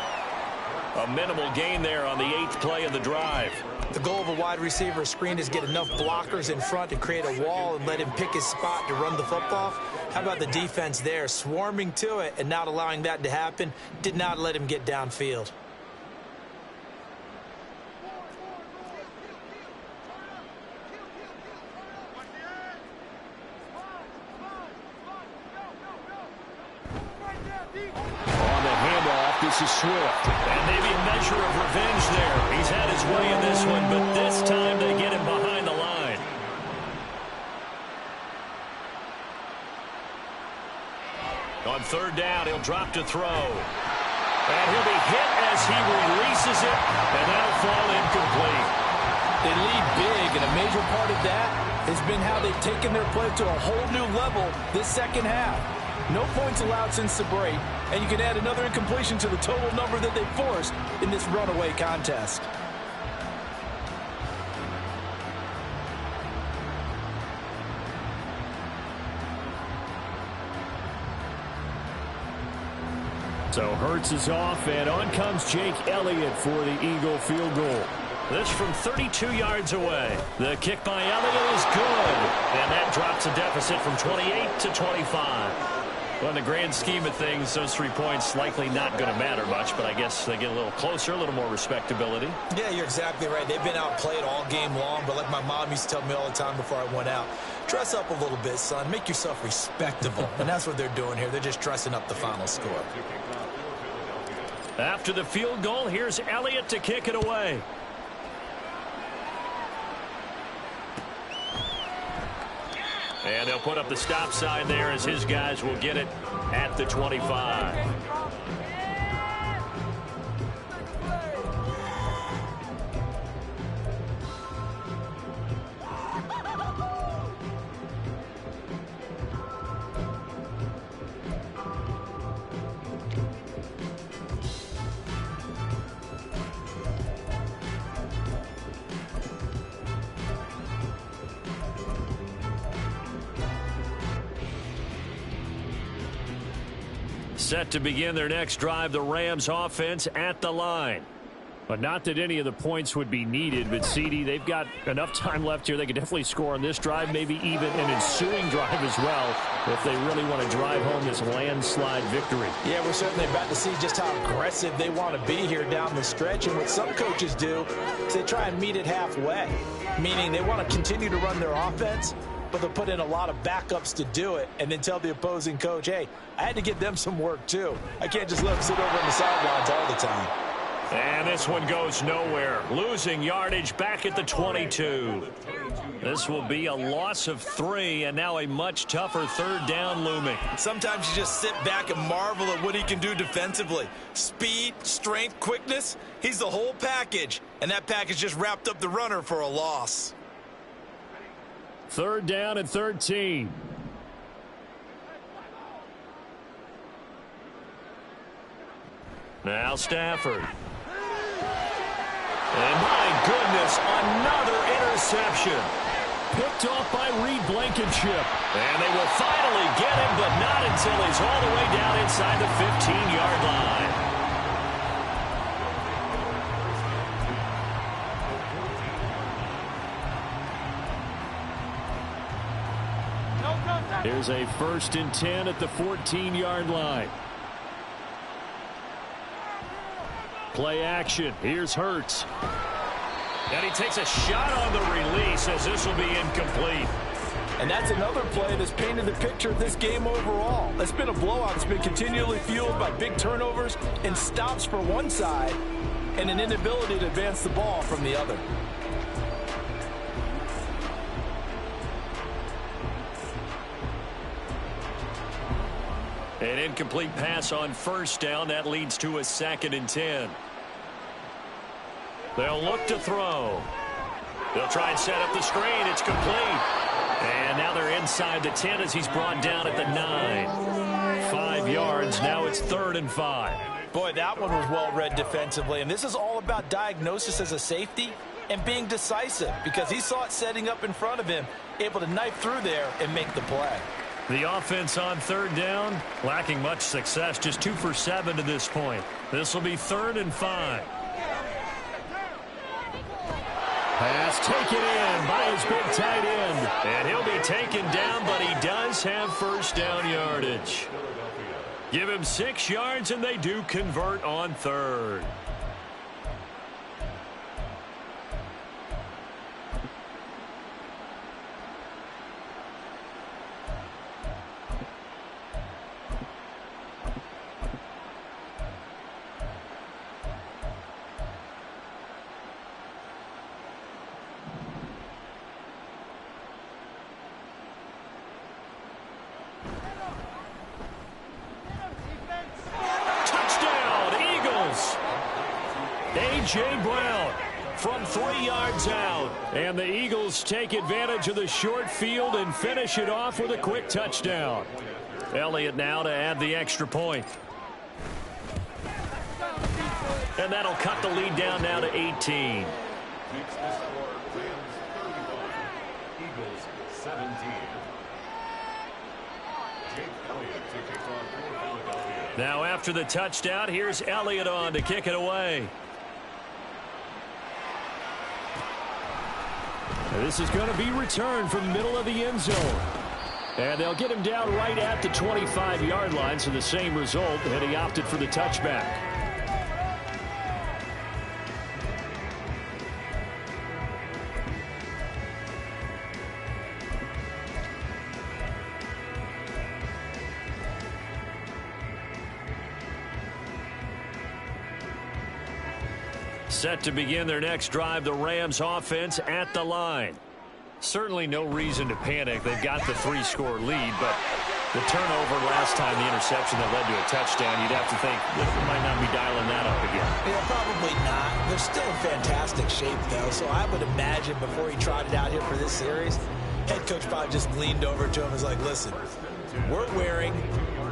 A minimal gain there on the 8th play of the drive. The goal of a wide receiver screen is get enough blockers in front to create a wall and let him pick his spot to run the football. How about the defense there, swarming to it and not allowing that to happen? Did not let him get downfield. This is Swift. And maybe a measure of revenge there. He's had his way in this one, but this time they get him behind the line. On 3rd down, he'll drop to throw. And he'll be hit as he releases it, and that'll fall incomplete. They lead big, and a major part of that has been how they've taken their play to a whole new level this 2nd half. No points allowed since the break, and you can add another incompletion to the total number that they forced in this runaway contest. So Hurts is off, and on comes Jake Elliott for the Eagle field goal. This from 32 yards away. The kick by Elliott is good, and that drops a deficit from 28 to 25. Well, in the grand scheme of things, those 3 points likely not going to matter much, but I guess they get a little closer, a little more respectability. Yeah, you're exactly right. They've been outplayed all game long, but like my mom used to tell me all the time before I went out, dress up a little bit, son. Make yourself respectable. And that's what they're doing here. They're just dressing up the final score. After the field goal, here's Elliott to kick it away. And they'll put up the stop sign there as his guys will get it at the 25. Set to begin their next drive, the Rams offense at the line. But not that any of the points would be needed, but CD, they've got enough time left here. They could definitely score on this drive, maybe even an ensuing drive as well, if they really want to drive home this landslide victory. Yeah, we're certainly about to see just how aggressive they want to be here down the stretch. And what some coaches do is they try and meet it halfway, meaning they want to continue to run their offense, but they'll put in a lot of backups to do it and then tell the opposing coach, hey, I had to give them some work too. I can't just let them sit over on the sidelines all the time. And this one goes nowhere. Losing yardage back at the 22. This will be a loss of 3, and now a much tougher third down looming. Sometimes you just sit back and marvel at what he can do defensively. Speed, strength, quickness. He's the whole package. And that package just wrapped up the runner for a loss. Third down and 13. Now Stafford. And my goodness, another interception. Picked off by Reed Blankenship. And they will finally get him, but not until he's all the way down inside the 15-yard line. Here's a 1st and 10 at the 14-yard line. Play action. Here's Hurts. And he takes a shot on the release as this will be incomplete. And that's another play that's painted the picture of this game overall. It's been a blowout. It's been continually fueled by big turnovers and stops for one side and an inability to advance the ball from the other. An incomplete pass on 1st down. That leads to a 2nd and 10. They'll look to throw. They'll try and set up the screen. It's complete. And now they're inside the 10 as he's brought down at the 9. 5 yards. Now it's 3rd and 5. Boy, that one was well read defensively. And this is all about diagnosis as a safety and being decisive because he saw it setting up in front of him, able to knife through there and make the play. The offense on 3rd down, lacking much success, just 2 for 7 to this point. This will be 3rd and 5. Pass taken in by his big tight end. And he'll be taken down, but he does have 1st down yardage. Give him 6 yards, and they do convert on 3rd. A.J. Brown from 3 yards out. And the Eagles take advantage of the short field and finish it off with a quick touchdown. Elliott now to add the extra point. And that'll cut the lead down now to 18. Now after the touchdown, here's Elliott on to kick it away. This is going to be returned from the middle of the end zone. And they'll get him down right at the 25-yard line, so the same result, and he opted for the touchback. Set to begin their next drive, the Rams offense at the line. Certainly no reason to panic. They've got the 3-score lead, but the turnover last time, the interception that led to a touchdown, you'd have to think that they might not be dialing that up again. Yeah, probably not. They're still in fantastic shape, though, so I would imagine before he trotted out here for this series, head coach probably just leaned over to him and was like, listen, we're wearing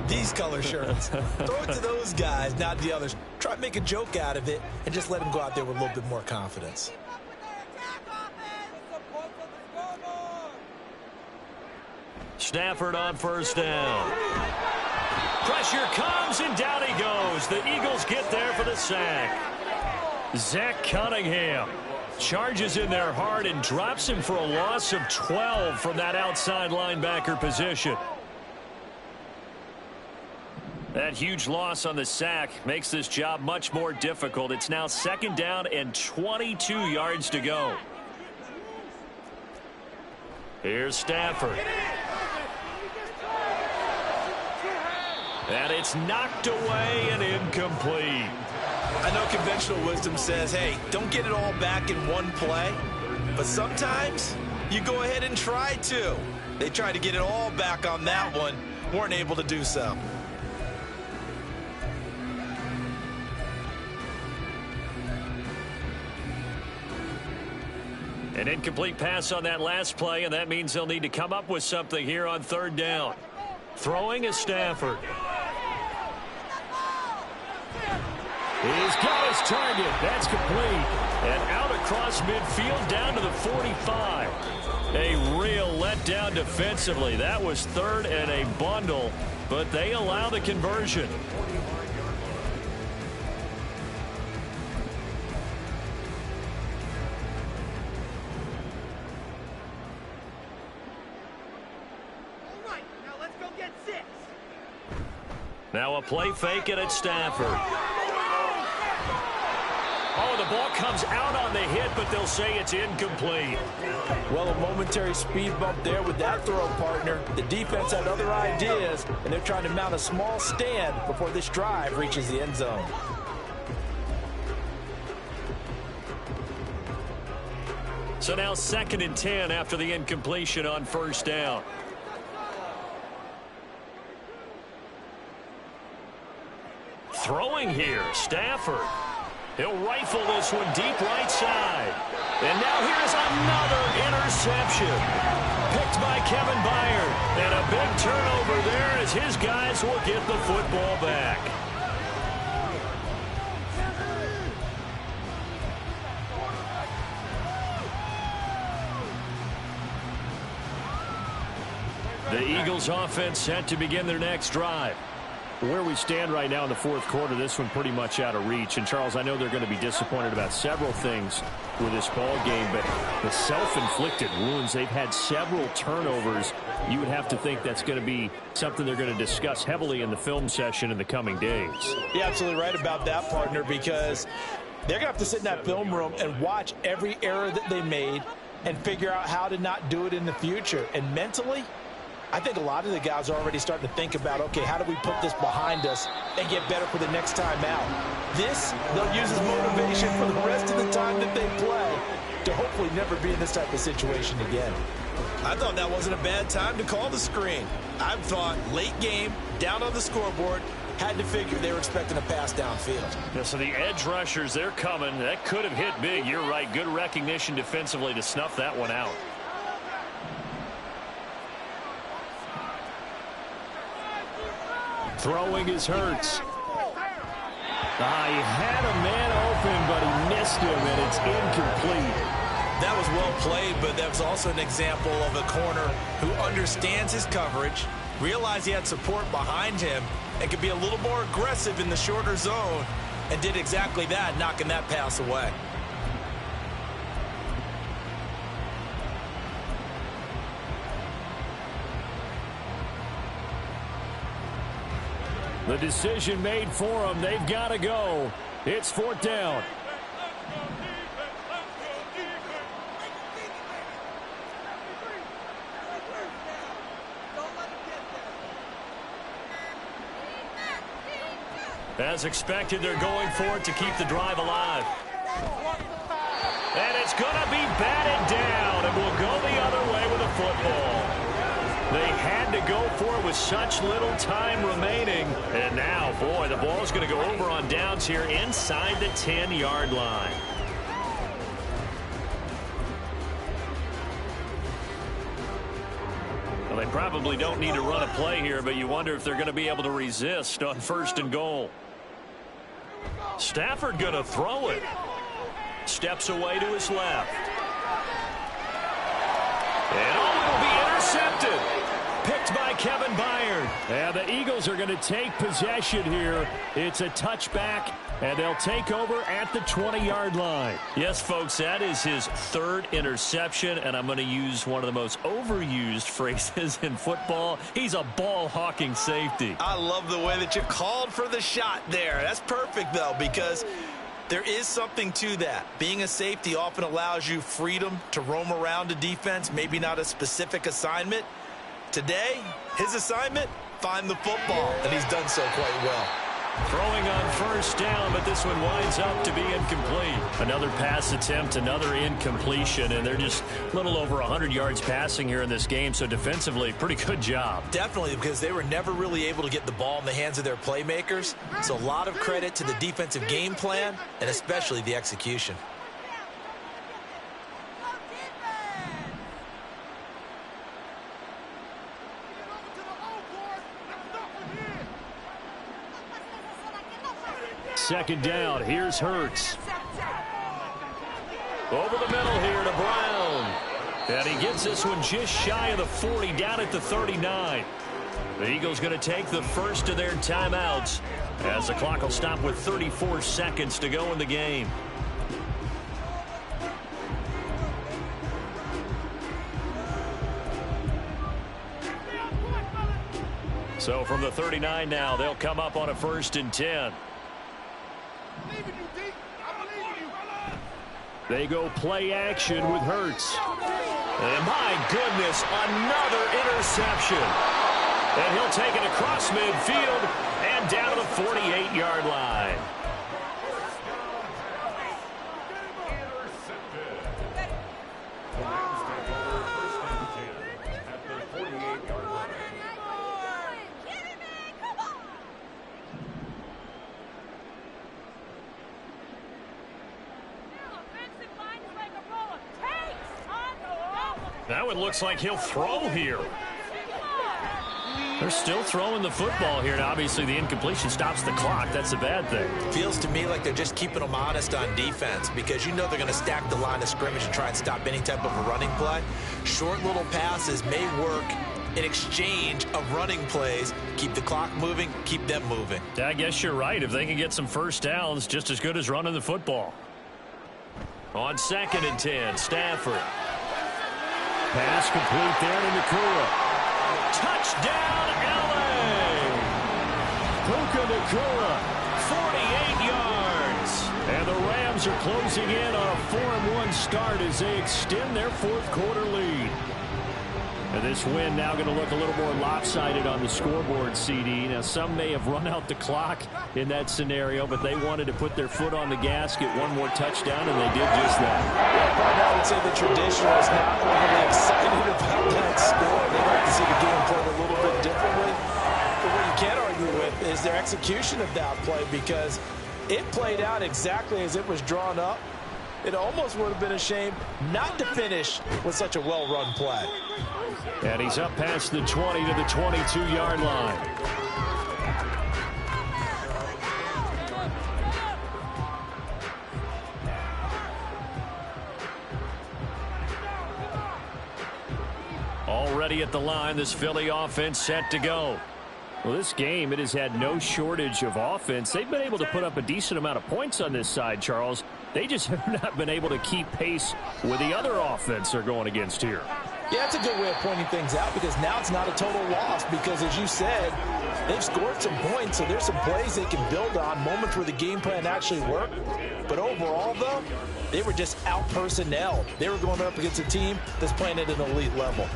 these color shirts. Throw it to those guys, not the others. Try to make a joke out of it and just let them go out there with a little bit more confidence. Stafford on 1st down. Pressure comes, and down he goes. The Eagles get there for the sack. Zach Cunningham charges in there hard and drops him for a loss of 12 from that outside linebacker position. That huge loss on the sack makes this job much more difficult. It's now 2nd down and 22 yards to go. Here's Stafford. And it's knocked away and incomplete. I know conventional wisdom says, hey, don't get it all back in one play. But sometimes you go ahead and try to. They tried to get it all back on that one. Weren't able to do so. An incomplete pass on that last play, and that means they'll need to come up with something here on 3rd down. Throwing is Stafford. He's got his target. That's complete. And out across midfield down to the 45. A real letdown defensively. That was 3rd and a bundle, but they allow the conversion. Now a play fake, and it's Stafford. Oh, the ball comes out on the hit, but they'll say it's incomplete. Well, a momentary speed bump there with that throw, partner. The defense had other ideas, and they're trying to mount a small stand before this drive reaches the end zone. So now 2nd and 10 after the incompletion on 1st down. Throwing here, Stafford. He'll rifle this one deep right side. And now here's another interception. Picked by Kevin Byard. And a big turnover there as his guys will get the football back. The Eagles offense set to begin their next drive. Where we stand right now in the 4th quarter, this one pretty much out of reach. And, Charles, I know they're going to be disappointed about several things with this ball game, but the self-inflicted wounds, they've had several turnovers. You would have to think that's going to be something they're going to discuss heavily in the film session in the coming days. You're absolutely right about that, partner, because they're going to have to sit in that film room and watch every error that they made and figure out how to not do it in the future. And mentally, I think a lot of the guys are already starting to think about, okay, how do we put this behind us and get better for the next time out? This, they'll use as motivation for the rest of the time that they play to hopefully never be in this type of situation again. I thought that wasn't a bad time to call the screen. I thought late game, down on the scoreboard, had to figure they were expecting a pass downfield. Yeah, so the edge rushers, they're coming. That could have hit big. You're right. Good recognition defensively to snuff that one out. Throwing is Hurts. He had a man open, but he missed him, and it's incomplete. That was well played, but that was also an example of a corner who understands his coverage, realized he had support behind him, and could be a little more aggressive in the shorter zone, and did exactly that, knocking that pass away. The decision made for them. They've got to go. It's 4th down. As expected, they're going for it to keep the drive alive. And it's going to be batted down, and will go the other way with a football. They had to go for it with such little time remaining. And now, boy, the ball's going to go over on downs here inside the 10-yard line. Well, they probably don't need to run a play here, but you wonder if they're going to be able to resist on 1st and goal. Stafford going to throw it. Steps away to his left. And it'll be intercepted. Picked by Kevin Byard. And the Eagles are going to take possession here. It's a touchback, and they'll take over at the 20-yard line. Yes, folks, that is his third interception, and I'm going to use one of the most overused phrases in football. He's a ball-hawking safety. I love the way that you called for the shot there. That's perfect, though, because there is something to that. Being a safety often allows you freedom to roam around a defense, maybe not a specific assignment. Today, his assignment, find the football, and he's done so quite well. Throwing on first down, but this one winds up to be incomplete. Another pass attempt, another incompletion, and they're just a little over 100 yards passing here in this game, so defensively, pretty good job. Definitely, because they were never really able to get the ball in the hands of their playmakers, so a lot of credit to the defensive game plan, and especially the execution. Second down, here's Hurts. Over the middle here to Brown. And he gets this one just shy of the 40, down at the 39. The Eagles going to take the first of their timeouts as the clock will stop with 34 seconds to go in the game. So from the 39 now, they'll come up on a 1st and 10. They go play action with Hurts. And my goodness, another interception. And he'll take it across midfield and down to the 48-yard line. Now it looks like he'll throw here. They're still throwing the football here. Now, obviously, the incompletion stops the clock. That's a bad thing. Feels to me like they're just keeping them honest on defense because you know they're going to stack the line of scrimmage and try and stop any type of a running play. Short little passes may work in exchange of running plays. Keep the clock moving, keep them moving. I guess you're right. If they can get some first downs, just as good as running the football. On 2nd and 10, Stafford. Pass complete there to Nakua. Touchdown, L.A. Puka Nakua, 48 yards. And the Rams are closing in on a 4-1 start as they extend their 4th quarter lead. And this win now going to look a little more lopsided on the scoreboard, CD. Now, some may have run out the clock in that scenario, but they wanted to put their foot on the gas, get one more touchdown, and they did just that. I would say the traditionalists not overly excited about that score. They'd like to see the game played a little bit differently. But what you can't argue with is their execution of that play because it played out exactly as it was drawn up. It almost would have been a shame not to finish with such a well-run play. And he's up past the 20 to the 22-yard line. Already at the line, this Philly offense set to go. Well, this game, it has had no shortage of offense. They've been able to put up a decent amount of points on this side, Charles. They just have not been able to keep pace with the other offense they're going against here. Yeah, that's a good way of pointing things out because now it's not a total loss because, as you said, they've scored some points, so there's some plays they can build on, moments where the game plan actually worked. But overall, though, they were just out-personnelled. They were going up against a team that's playing at an elite level.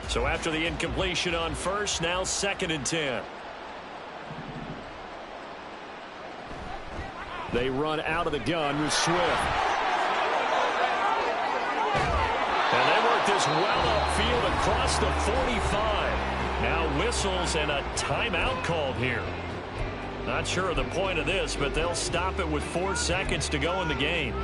So after the incompletion on first, now 2nd and 10. They run out of the gun with Swift. And they work this well upfield across the 45. Now whistles and a timeout called here. Not sure of the point of this, but they'll stop it with 4 seconds to go in the game.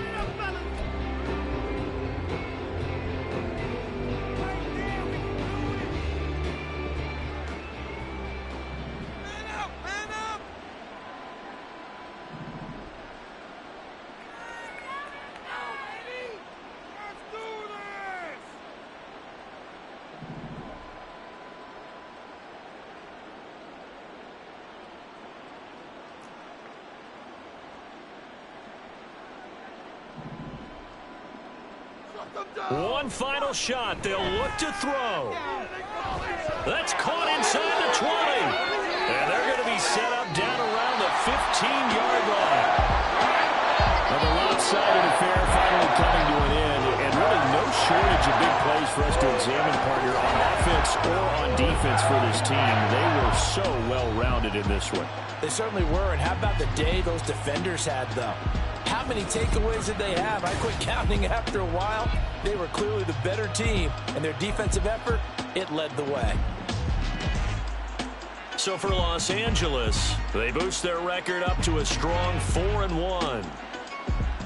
One final shot. They'll look to throw. That's caught inside the 20. And they're going to be set up down around the 15-yard line. Well, the lopsided affair finally coming to an end. And really no shortage of big plays for us to examine, partner, on offense or on defense for this team. They were so well-rounded in this one. They certainly were. And how about the day those defenders had, though? How many takeaways did they have? I quit counting after a while. They were clearly the better team, and their defensive effort, it led the way. So for Los Angeles, they boost their record up to a strong 4-1.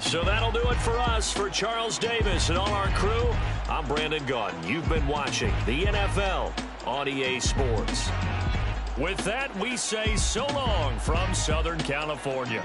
So that'll do it for us. For Charles Davis and all our crew, I'm Brandon Gaudin. You've been watching the NFL on EA Sports. With that, we say so long from Southern California.